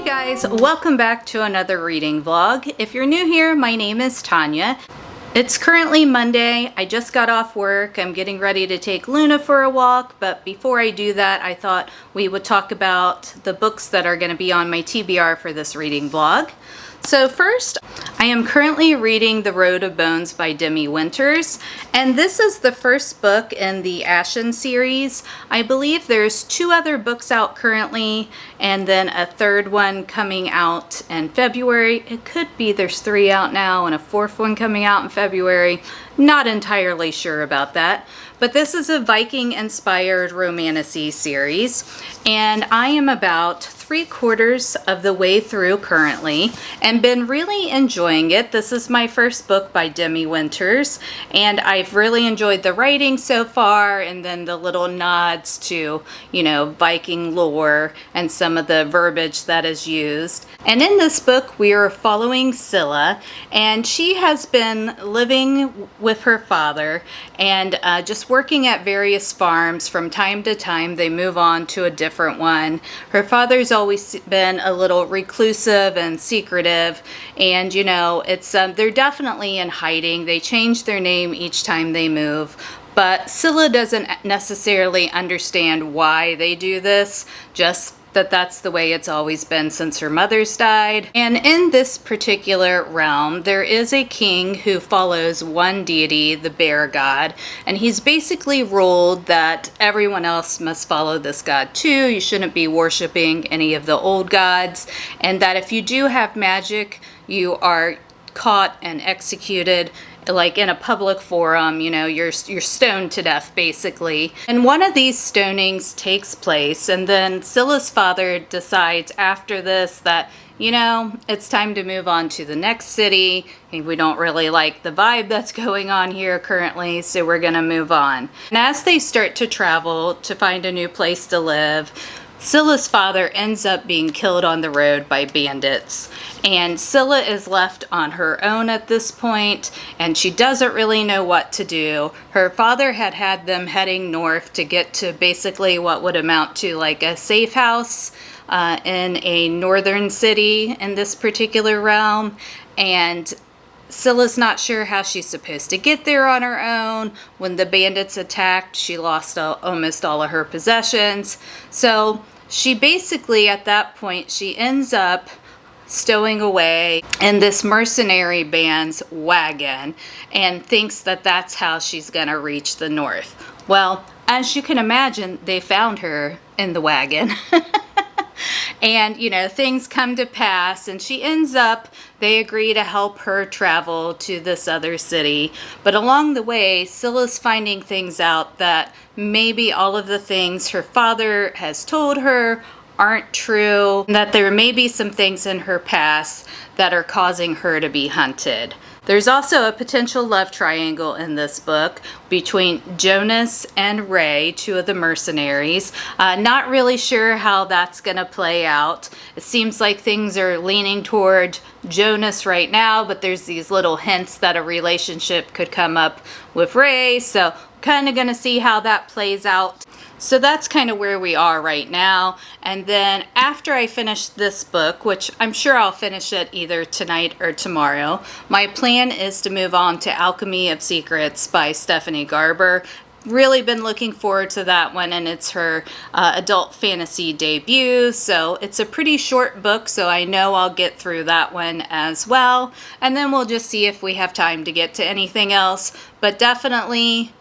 Hey guys, welcome back to another reading vlog. If you're new here, my name is Tonya. It's currently Monday. I just got off work. I'm getting ready to take Luna for a walk, but before I do that, I thought we would talk about the books that are going to be on my TBR for this reading vlog. So first, I am currently reading The Road of Bones by Demi Winters, and this is the first book in the Ashen series. I believe there's 2 other books out currently, and then a 3rd one coming out in February. It could be there's 3 out now and a 4th one coming out in February. Not entirely sure about that. But this is a Viking-inspired romantasy series, and I am about 3/4 of the way through currently and been really enjoying it. This is my first book by Demi Winters, and I've really enjoyed the writing so far, and then the little nods to, you know, Viking lore and some of the verbiage that is used. And in this book, we are following Scylla, and she has been living with her father and just working at various farms. From time to time, they move on to a different one. Her father's always been a little reclusive and secretive, and you know, it's they're definitely in hiding. They change their name each time they move. But Scylla doesn't necessarily understand why they do this, just that that's the way it's always been since her mother's died. And in this particular realm, there is a king who follows one deity, the bear god, and he's basically ruled that everyone else must follow this god too. You shouldn't be worshiping any of the old gods, and that if you do have magic, you are caught and executed, like in a public forum. You know, you're stoned to death basically. And one of these stonings takes place, and then Scylla's father decides after this that, you know, it's time to move on to the next city. We don't really like the vibe that's going on here currently, so we're gonna move on. And as they start to travel to find a new place to live, Scylla's father ends up being killed on the road by bandits, and Scylla is left on her own at this point, and she doesn't really know what to do. Her father had them heading north to get to basically what would amount to like a safe house in a northern city in this particular realm, and Scylla's not sure how she's supposed to get there on her own. When the bandits attacked, she lost almost all of her possessions. So she basically, at that point, she ends up stowing away in this mercenary band's wagon and thinks that that's how she's gonna reach the north. Well, as you can imagine, they found her in the wagon. And, you know, things come to pass, and she ends up, they agree to help her travel to this other city. But along the way, Scylla's finding things out that maybe all of the things her father has told her aren't true, that there may be some things in her past that are causing her to be hunted. There's also a potential love triangle in this book between Jonas and Ray, 2 of the mercenaries. Not really sure how that's going to play out. It seems like things are leaning toward Jonas right now, but there's these little hints that a relationship could come up with Ray, so kind of going to see how that plays out. So that's kind of where we are right now. And then after I finish this book, which I'm sure I'll finish it either tonight or tomorrow, my plan is to move on to Alchemy of Secrets by Stephanie Garber. Really been looking forward to that one, and it's her adult fantasy debut, so it's a pretty short book, so I know I'll get through that one as well. And then we'll just see if we have time to get to anything else. But definitely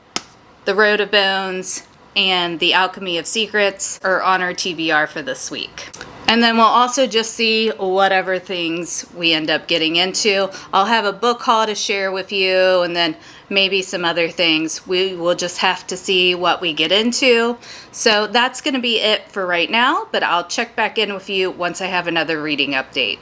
The Road of Bones and The Alchemy of Secrets are on our TBR for this week. And then we'll also just see whatever things we end up getting into. I'll have a book haul to share with you, and then maybe some other things. We will just have to see what we get into. So that's going to be it for right now, but I'll check back in with you once I have another reading update.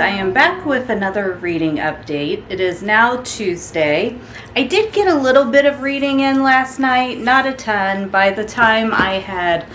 I am back with another reading update. It is now Tuesday. I did get a little bit of reading in last night, not a ton. By the time I had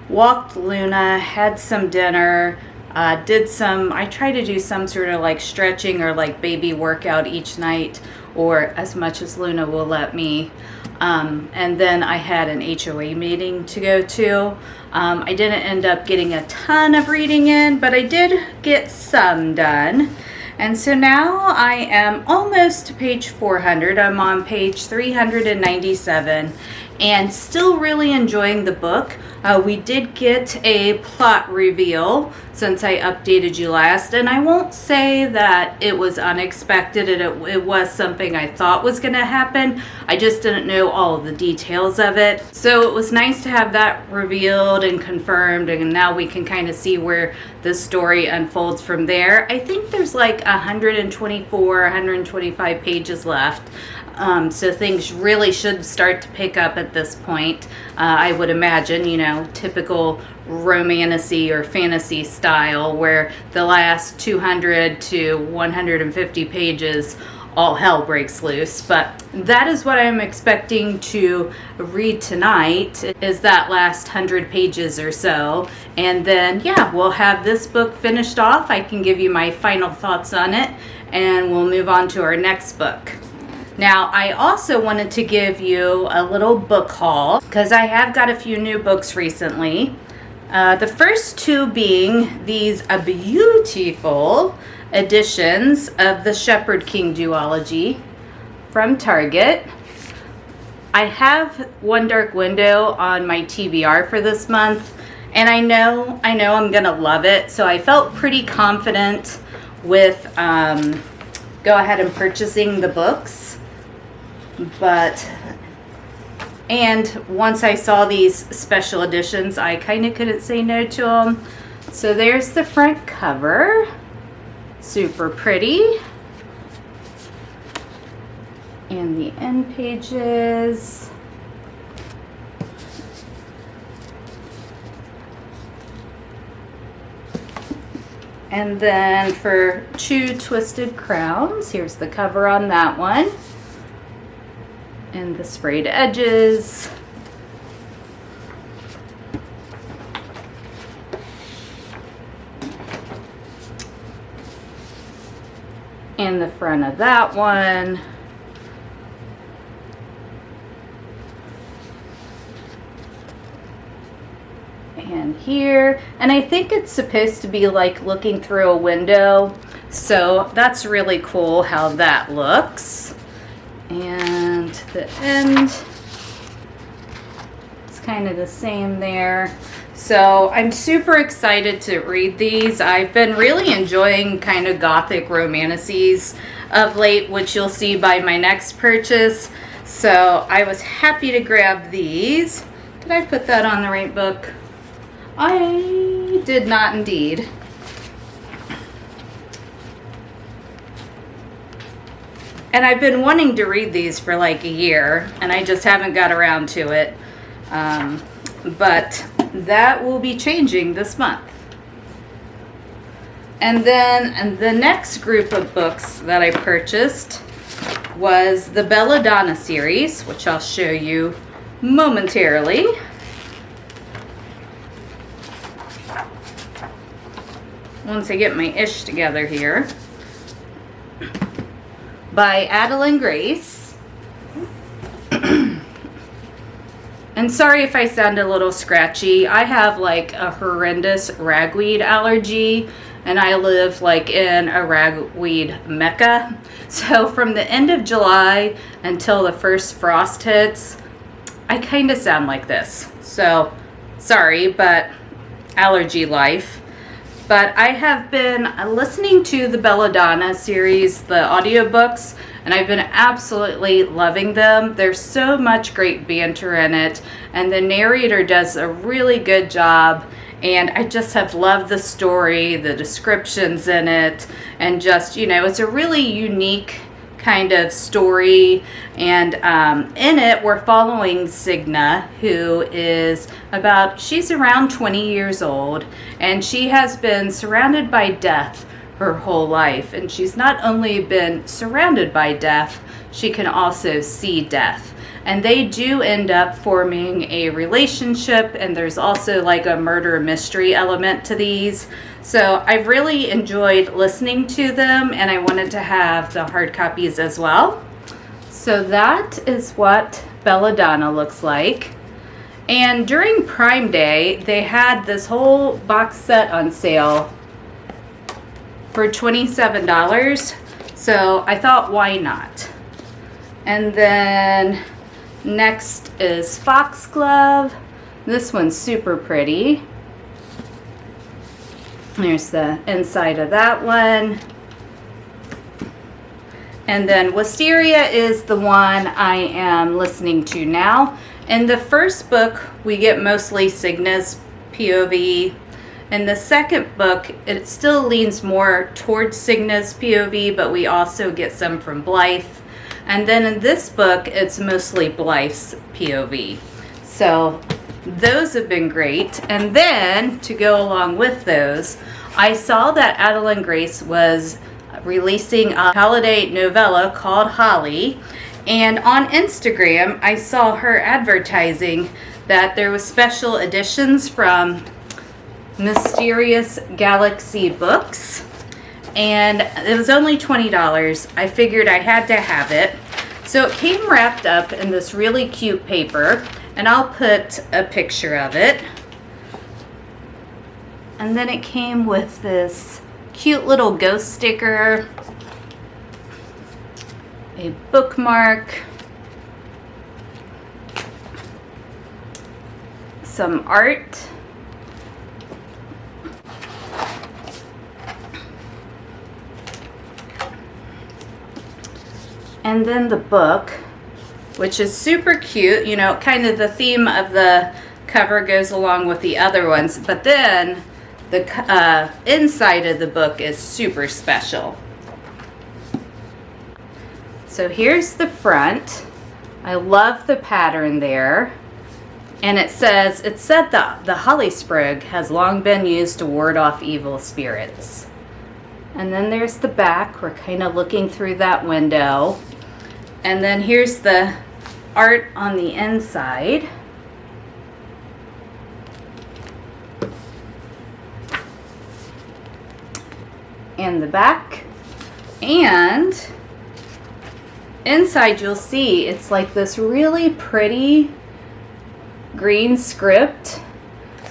walked Luna, had some dinner, I try to do some sort of like stretching or like baby workout each night, or as much as Luna will let me. And then I had an HOA meeting to go to. I didn't end up getting a ton of reading in, but I did get some done. And so now I am almost to page 400. I'm on page 397 and still really enjoying the book. We did get a plot reveal since I updated you last, and I won't say that it was unexpected. It was something I thought was going to happen. I just didn't know all of the details of it. So it was nice to have that revealed and confirmed, and now we can kind of see where the story unfolds from there. I think there's like 124, 125 pages left. So things really should start to pick up at this point. I would imagine, typical romantasy or fantasy style, where the last 200 to 150 pages, all hell breaks loose. But that is what I'm expecting to read tonight, is that last 100 pages or so. And then, we'll have this book finished off. I can give you my final thoughts on it, and we'll move on to our next book. Now, I also wanted to give you a little book haul because I have got a few new books recently. The first two being these beautiful editions of the Shepherd King duology from Target. I have One Dark Window on my TBR for this month, and I know I'm gonna love it, so I felt pretty confident with go ahead and purchasing the books. And once I saw these special editions, I kind of couldn't say no to them. So there's the front cover. Super pretty. And the end pages. And then for Two Twisted Crowns, here's the cover on that one. And the sprayed edges. And the front of that one. And here. And I think it's supposed to be like looking through a window. So that's really cool how that looks. And the end, it's kind of the same there. So I'm super excited to read these. I've been really enjoying kind of gothic romances of late, which you'll see by my next purchase. So I was happy to grab these. Did I put that on the right book? I did not indeed. And I've been wanting to read these for like a year, and I just haven't got around to it. But that will be changing this month. And then the next group of books that I purchased was the Belladonna series, which I'll show you momentarily. Once I get my ish together here. By Adeline Grace. And sorry if I sound a little scratchy. I have like a horrendous ragweed allergy, and I live like in a ragweed mecca. So from the end of July until the first frost hits, I kind of sound like this. So sorry, but allergy life. But I have been listening to the Belladonna series, the audiobooks, and I've been absolutely loving them. There's so much great banter in it, and the narrator does a really good job. And I just have loved the story, the descriptions in it, and just, it's a really unique kind of story. And in it, we're following Signa, who is she's around 20 years old, and she has been surrounded by death her whole life. And she's not only been surrounded by death, she can also see death. And they do end up forming a relationship, and there's also like a murder mystery element to these. So I've really enjoyed listening to them, and I wanted to have the hard copies as well. So that is what Belladonna looks like. And during Prime Day, they had this whole box set on sale for $27. So I thought, why not? And then next is Foxglove. This one's super pretty. There's the inside of that one. And then Wisteria is the one I am listening to now. In the first book, we get mostly Cigna's POV. In the second book, it still leans more towards Cigna's POV, but we also get some from Blythe. And then in this book, it's mostly Blythe's POV. So those have been great. And then to go along with those, I saw that Adeline Grace was releasing a holiday novella called Holly. And on Instagram, I saw her advertising that there was special editions from Mysterious Galaxy Books. And it was only $20. I figured I had to have it. So it came wrapped up in this really cute paper, and I'll put a picture of it. And then it came with this cute little ghost sticker, a bookmark, some art, and then the book, which is super cute. You know, kind of the theme of the cover goes along with the other ones, but then the inside of the book is super special. So here's the front. I love the pattern there. And it said that the holly sprig has long been used to ward off evil spirits. And then there's the back. We're kind of looking through that window. And then here's the art on the inside. And the back. And inside you'll see it's like this really pretty green script,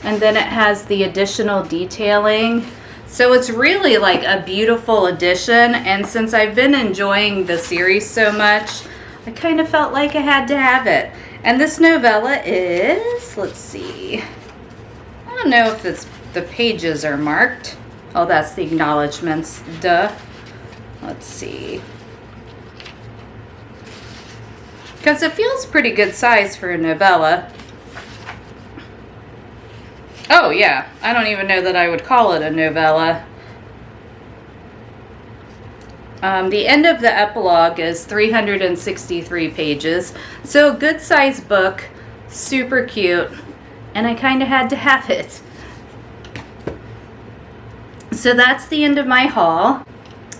and then it has the additional detailing. So it's really like a beautiful addition, and since I've been enjoying the series so much, I kind of felt like I had to have it. And this novella is, let's see, I don't know if the pages are marked. Oh, that's the acknowledgments, duh. Let's see. Because it feels pretty good size for a novella. Oh yeah, I don't even know that I would call it a novella. The end of the epilogue is 363 pages. So a good size book, super cute, and I kind of had to have it. So that's the end of my haul.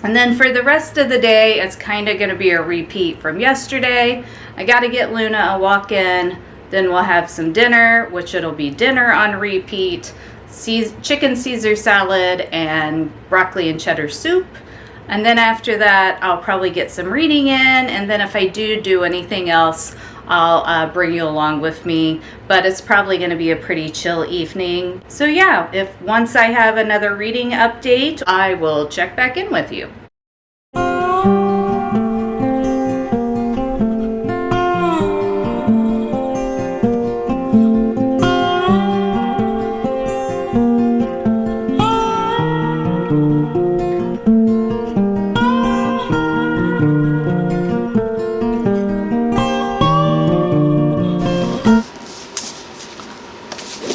And then for the rest of the day, it's kind of going to be a repeat from yesterday. I got to get Luna a walk-in. Then we'll have some dinner, which it'll be dinner on repeat. Chicken Caesar salad and broccoli and cheddar soup. And then after that, I'll probably get some reading in. And then if I do anything else, I'll bring you along with me. But it's probably going to be a pretty chill evening. So yeah, if once I have another reading update, I will check back in with you.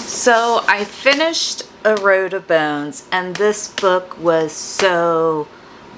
So I finished A Road of Bones, and this book was so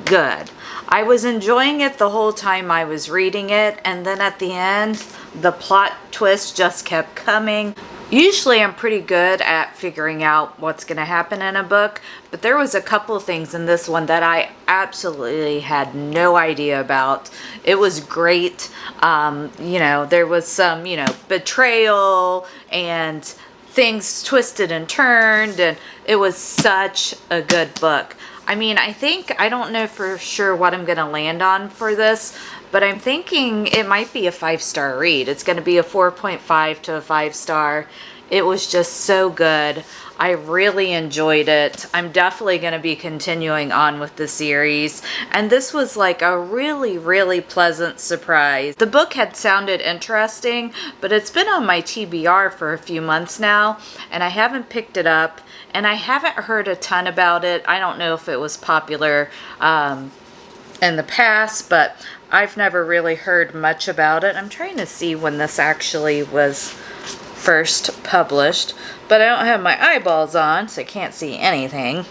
good. I was enjoying it the whole time I was reading it, and then at the end, the plot twist just kept coming. Usually I'm pretty good at figuring out what's going to happen in a book, but there was a couple of things in this one that I absolutely had no idea about. It was great. You know, there was some, you know, betrayal and things twisted and turned, and it was such a good book. I mean, I don't know for sure what I'm going to land on for this, but I'm thinking it might be a 5-star read. It's going to be a 4.5 to a 5-star. It was just so good. I really enjoyed it. I'm definitely going to be continuing on with the series. And this was like a really, really pleasant surprise. The book had sounded interesting, but it's been on my TBR for a few months now, and I haven't picked it up. And I haven't heard a ton about it. I don't know if it was popular in the past, but I've never really heard much about it. I'm trying to see when this actually was first published, but I don't have my eyeballs on, so I can't see anything.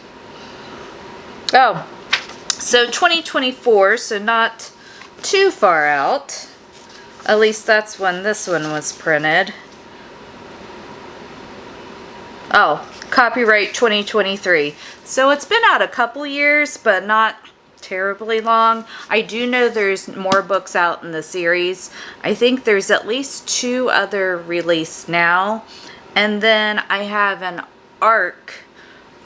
Oh, so 2024, so not too far out. At least that's when this one was printed. Oh, copyright 2023. So it's been out a couple years, but not terribly long. I do know there's more books out in the series. I think there's at least 2 other released now. And then I have an arc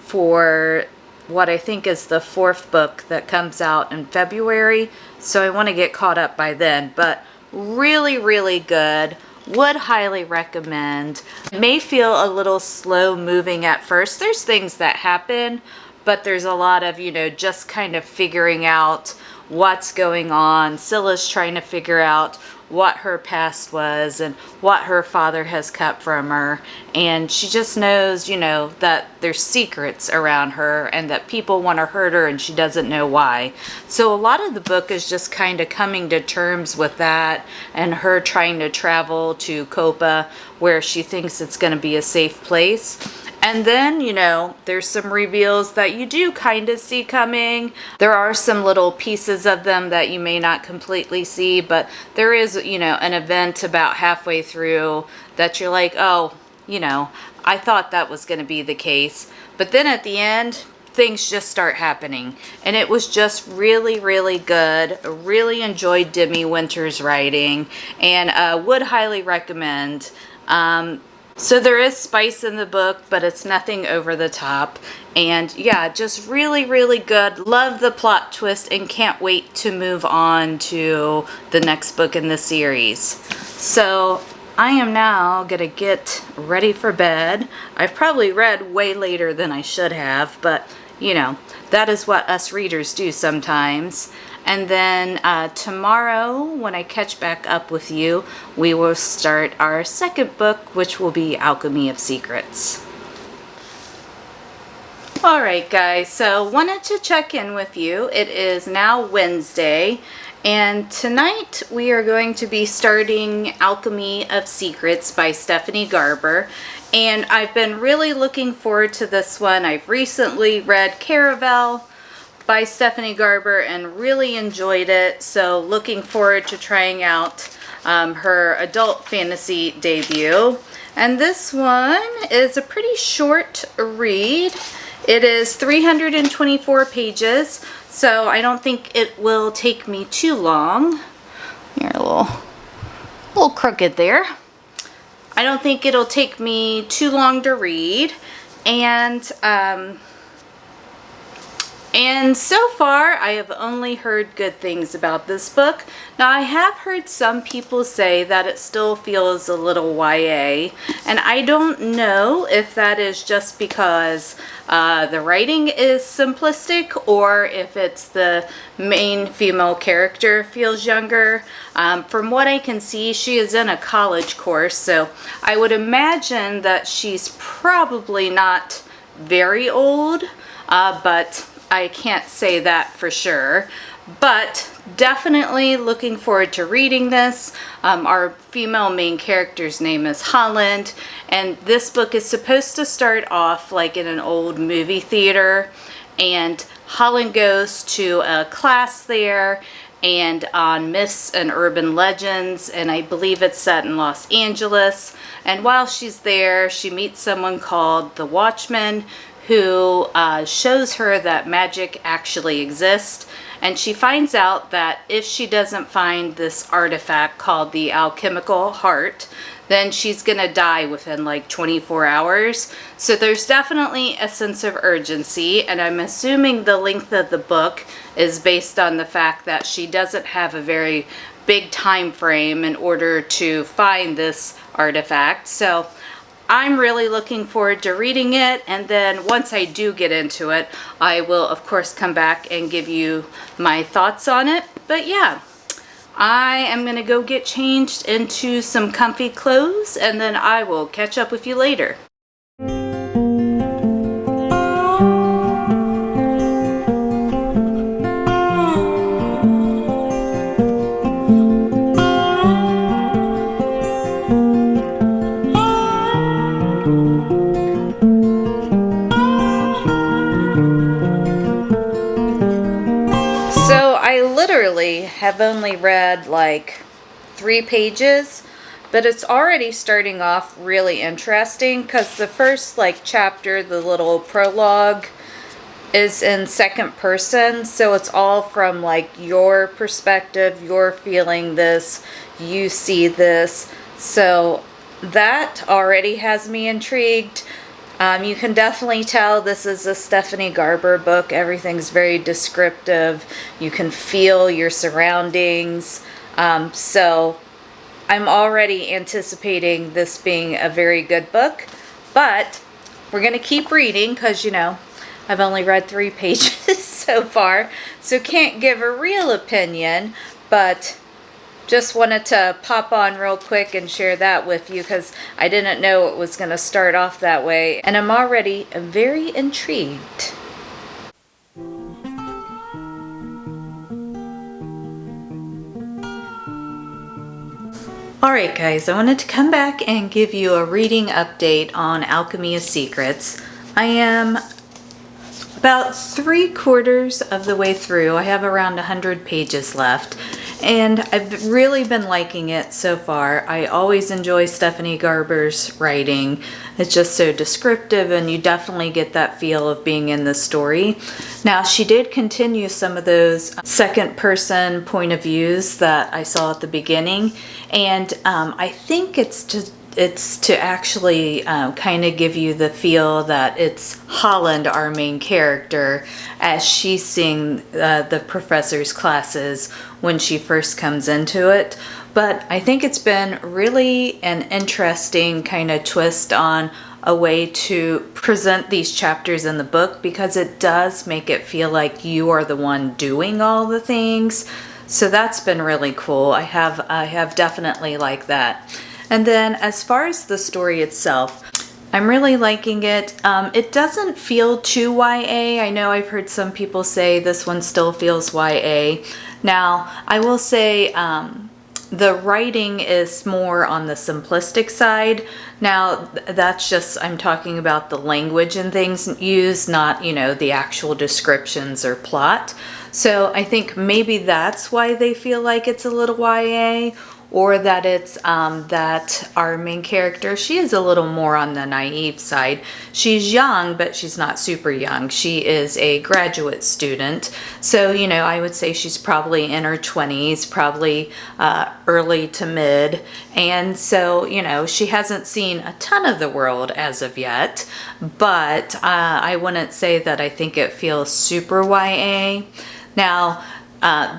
for what I think is the 4th book that comes out in February. So I want to get caught up by then. But really, really good. Would highly recommend. It may feel a little slow moving at first. There's things that happen, but there's a lot of, you know, just kind of figuring out what's going on. Scylla's trying to figure out what her past was and what her father has kept from her. And she just knows, you know, that there's secrets around her and that people want to hurt her and she doesn't know why. So a lot of the book is just kind of coming to terms with that and her trying to travel to Copa where she thinks it's going to be a safe place. And then, you know, there's some reveals that you do kind of see coming. There are some little pieces of them that you may not completely see, but there is, you know, an event about halfway through that you're like, oh, you know, I thought that was going to be the case. But then at the end, things just start happening. And it was just really, really good. Really enjoyed Demi Winter's writing and would highly recommend. So there is spice in the book, but it's nothing over the top. And yeah, just really, really good. Love the plot twist and can't wait to move on to the next book in the series. So I am now gonna get ready for bed. I've probably read way later than I should have, but you know, that is what us readers do sometimes. And then tomorrow, when I catch back up with you, we will start our second book, which will be Alchemy of Secrets. Alright guys, so wanted to check in with you. It is now Wednesday, and tonight we are going to be starting Alchemy of Secrets by Stephanie Garber. And I've been really looking forward to this one. I've recently read Caravel by Stephanie Garber and really enjoyed it, so looking forward to trying out her adult fantasy debut. And this one is a pretty short read. It is 324 pages, so I don't think it will take me too long. You're a little crooked there. I don't think it'll take me too long to read, and so far, I have only heard good things about this book. Now, I have heard some people say that it still feels a little YA, and I don't know if that is just because the writing is simplistic or if it's the main female character feels younger. From what I can see, she is in a college course, so I would imagine that she's probably not very old, but I can't say that for sure. But definitely looking forward to reading this. Our female main character's name is Holland, and this book is supposed to start off like in an old movie theater, and Holland goes to a class there, and on myths and urban legends, and I believe it's set in Los Angeles. And while she's there, she meets someone called the Watchman, who shows her that magic actually exists. And she finds out that if she doesn't find this artifact called the alchemical heart, then she's gonna die within like 24 hours. So there's definitely a sense of urgency, and I'm assuming the length of the book is based on the fact that she doesn't have a very big time frame in order to find this artifact. So I'm really looking forward to reading it, and then once I do get into it, I will of course come back and give you my thoughts on it. But yeah, I am gonna go get changed into some comfy clothes, and then I will catch up with you later. Have only read like 3 pages, but it's already starting off really interesting because the first like chapter, the little prologue, is in second person, so it's all from like your perspective, you're feeling this, you see this, so that already has me intrigued. You can definitely tell this is a Stephanie Garber book. Everything's very descriptive. You can feel your surroundings. So I'm already anticipating this being a very good book. But we're going to keep reading because, you know, I've only read 3 pages so far. So can't give a real opinion, but just wanted to pop on real quick and share that with you because I didn't know it was going to start off that way, and I'm already very intrigued. Alright guys, I wanted to come back and give you a reading update on Alchemy of Secrets. I am about 3/4 of the way through. I have around 100 pages left. And I've really been liking it so far. I always enjoy Stephanie Garber's writing. It's just so descriptive, and you definitely get that feel of being in the story. Now, she did continue some of those second person point of views that I saw at the beginning, and I think it's to actually kind of give you the feel that it's Holland, our main character, as she's seeing the professor's classes when she first comes into it. But I think it's been really an interesting kind of twist on a way to present these chapters in the book, because it does make it feel like you are the one doing all the things. So that's been really cool. I have definitely liked that. And then as far as the story itself, I'm really liking it. It doesn't feel too YA. I know I've heard some people say this one still feels YA. Now, I will say the writing is more on the simplistic side. Now, that's just, I'm talking about the language and things used, not, you know, the actual descriptions or plot. So I think maybe that's why they feel like it's a little YA, or that it's that our main character, she is a little more on the naive side. She's young, but she's not super young. She is a graduate student. So, you know, I would say she's probably in her 20s, probably early to mid. And so, you know, she hasn't seen a ton of the world as of yet, but I wouldn't say that I think it feels super YA. Now,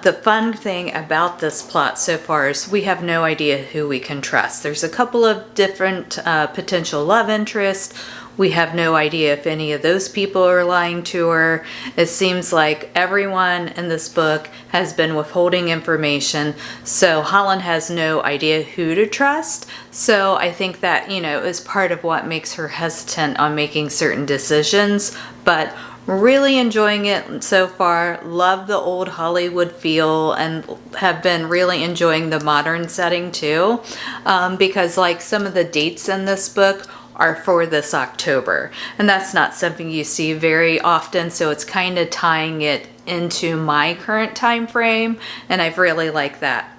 the fun thing about this plot so far is we have no idea who we can trust. There's a couple of different potential love interests. We have no idea if any of those people are lying to her. It seems like everyone in this book has been withholding information, so Holland has no idea who to trust. So I think that, you know, is part of what makes her hesitant on making certain decisions. But really enjoying it so far. Love the old Hollywood feel, and have been really enjoying the modern setting too, because like some of the dates in this book are for this October, and that's not something you see very often, so it's kind of tying it into my current time frame, and I've really liked that.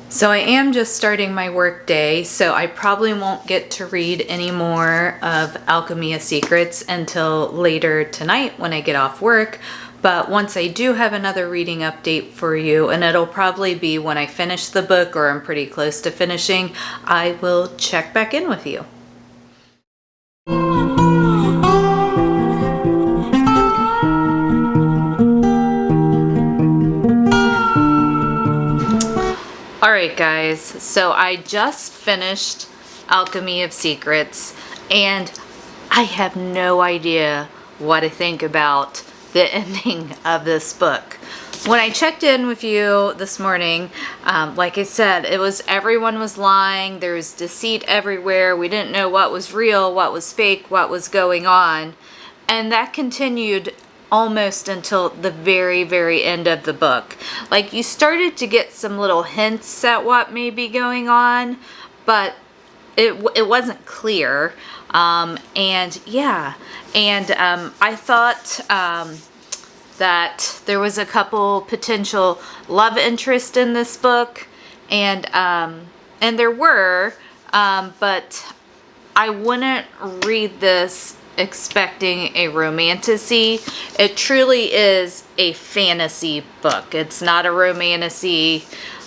So I am just starting my work day, so I probably won't get to read any more of Alchemy of Secrets until later tonight when I get off work. But once I do have another reading update for you, and it'll probably be when I finish the book or I'm pretty close to finishing, I will check back in with you. Alright guys, so I just finished Alchemy of Secrets, and I have no idea what to think about the ending of this book. When I checked in with you this morning, like I said, everyone was lying, there was deceit everywhere, we didn't know what was real, what was fake, what was going on, and that continued almost until the very, very end of the book. Like, you started to get some little hints at what may be going on, but it wasn't clear. I thought that there was a couple potential love interests in this book, and there were, but I wouldn't read this expecting a romantasy. It truly is a fantasy book. It's not a romantasy.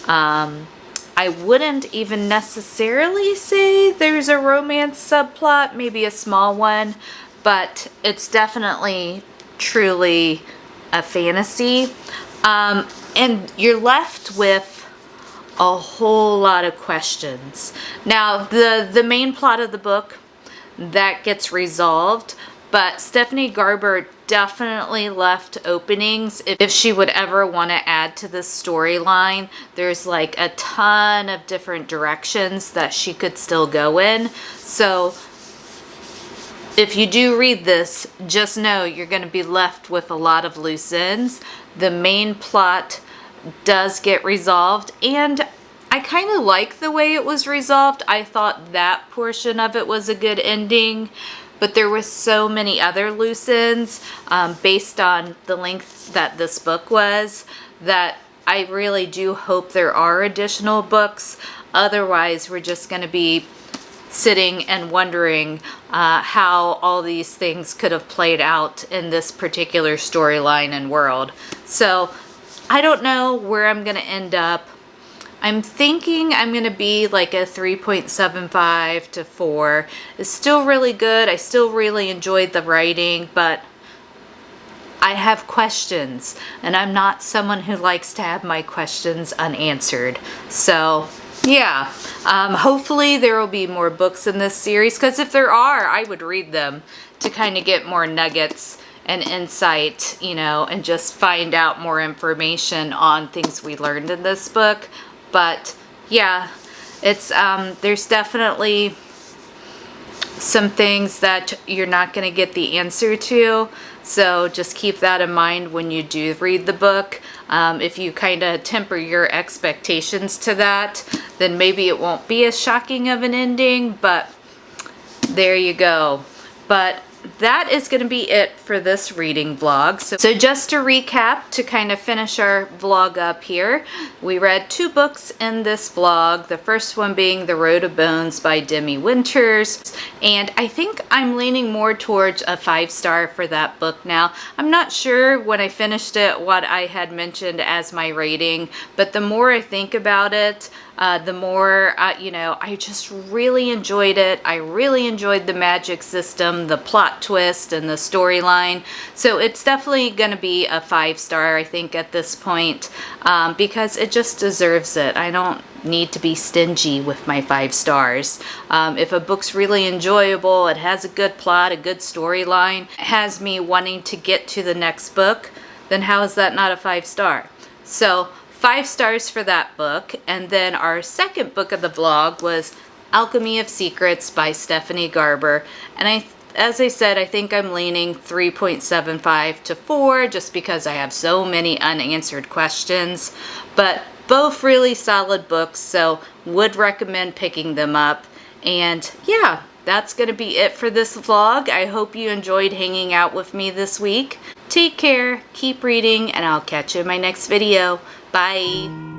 I wouldn't even necessarily say there's a romance subplot, maybe a small one, but it's definitely truly a fantasy. And you're left with a whole lot of questions. Now, the main plot of the book, that gets resolved, but Stephanie Garber definitely left openings if she would ever want to add to this storyline. There's like a ton of different directions that she could still go in. So if you do read this, just know you're going to be left with a lot of loose ends. The main plot does get resolved, and I kind of like the way it was resolved. I thought that portion of it was a good ending, but there were so many other loose ends based on the length that this book was, that I really do hope there are additional books. Otherwise, we're just going to be sitting and wondering how all these things could have played out in this particular storyline and world. So I don't know where I'm going to end up. I'm thinking I'm going to be like a 3.75 to 4. It's still really good. I still really enjoyed the writing, but I have questions, and I'm not someone who likes to have my questions unanswered. So yeah, hopefully there will be more books in this series, because if there are, I would read them to kind of get more nuggets and insight, you know, and just find out more information on things we learned in this book. But yeah, it's there's definitely some things that you're not going to get the answer to, so just keep that in mind when you do read the book. If you kind of temper your expectations to that, then maybe it won't be as shocking of an ending, but there you go. But that is going to be it for this reading vlog. So just to recap, to kind of finish our vlog up here, we read 2 books in this vlog. The first one being The Road of Bones by Demi Winters, and I think I'm leaning more towards a 5-star for that book now. I'm not sure when I finished it what I had mentioned as my rating, but the more I think about it, the more, I just really enjoyed it. I really enjoyed the magic system, the plot twist, and the storyline. So it's definitely going to be a 5-star, I think, at this point, because it just deserves it. I don't need to be stingy with my 5 stars. If a book's really enjoyable, it has a good plot, a good storyline, has me wanting to get to the next book, then how is that not a 5-star? So 5 stars for that book. And then our second book of the vlog was Alchemy of Secrets by Stephanie Garber. And as I said, I think I'm leaning 3.75 to 4 just because I have so many unanswered questions. But both really solid books, so would recommend picking them up. And yeah, that's going to be it for this vlog. I hope you enjoyed hanging out with me this week. Take care, keep reading, and I'll catch you in my next video. Bye!